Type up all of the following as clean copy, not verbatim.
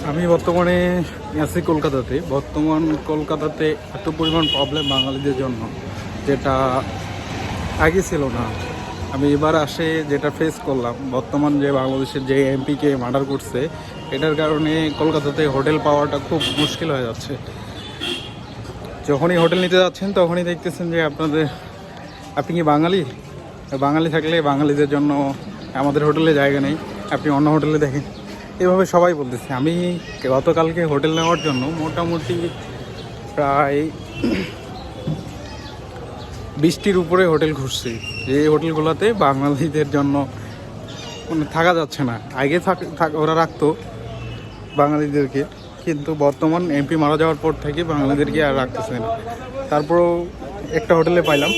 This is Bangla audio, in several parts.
আমি বর্তমানে আছি কলকাতাতে। কলকাতাতে এত পরিমাণ প্রবলেম বাঙালিদের জন্য, যেটা আগে ছিল না। আমি এবার আসে যেটা ফেস করলাম, বর্তমান যে বাংলাদেশের যে এমপিকে মার্ডার করছে, এটার কারণে কলকাতাতে হোটেল পাওয়াটা খুব মুশকিল হয়ে যাচ্ছে। যখনই হোটেল নিতে যাচ্ছেন তখনই দেখতেছেন যে আপনি কি বাঙালি? বাঙালি থাকলে বাঙালিদের জন্য আমাদের হোটেলে জায়গা নেই, আপনি অন্য হোটেলে দেখেন। এভাবে সবাই বলতেছে। আমি গতকালকে হোটেল নেওয়ার জন্য মোটামুটি প্রায় 20টির উপরে হোটেল খুঁজছি, যে হোটেলগুলোতে বাঙালিদের জন্য মানে থাকা যাচ্ছে না। আগে ওরা রাখতো বাঙালিদেরকে, কিন্তু বর্তমান এমপি মারা যাওয়ার পর থেকে বাঙালিদেরকে আর রাখতেছে না। তারপরেও একটা হোটেলে পাইলাম,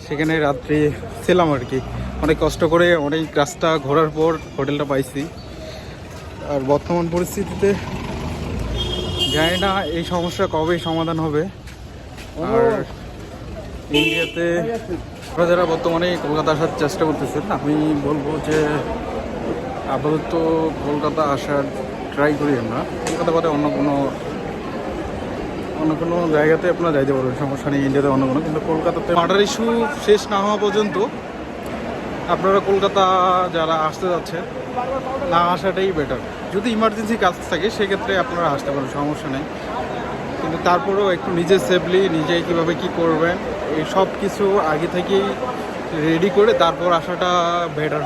সেখানে রাত্রি ছিলাম আর কি। অনেক কষ্ট করে অনেক রাস্তা ঘোরার পর হোটেলটা পাইছি। আর বর্তমান পরিস্থিতিতে জানি না এই সমস্যা কবে সমাধান হবে। আর ইন্ডিয়াতে আপনারা যারা বর্তমানে কলকাতা আসার চেষ্টা করতেছেন, আমি বলবো যে আপাতত কলকাতা আসার ট্রাই করি আমরা। কলকাতা বাদে অন্য কোনো জায়গাতে আপনারা যাইতে পারবেন, সমস্যা নেই। ইন্ডিয়াতে অন্য কোনো, কিন্তু কলকাতাতে মার্ডার ইস্যু শেষ না হওয়া পর্যন্ত আপনারা কলকাতা যারা আসতে যাচ্ছেন না আসাটাই বেটার। যদি ইমার্জেন্সি কাজ থাকে সেক্ষেত্রে আপনারা আসতে পারেন, সমস্যা নেই। কিন্তু তারপরেও একটু নিজে সেফলি নিজে কীভাবে কী করবেন এই সব কিছু আগে থেকেই রেডি করে তারপর আসাটা বেটার।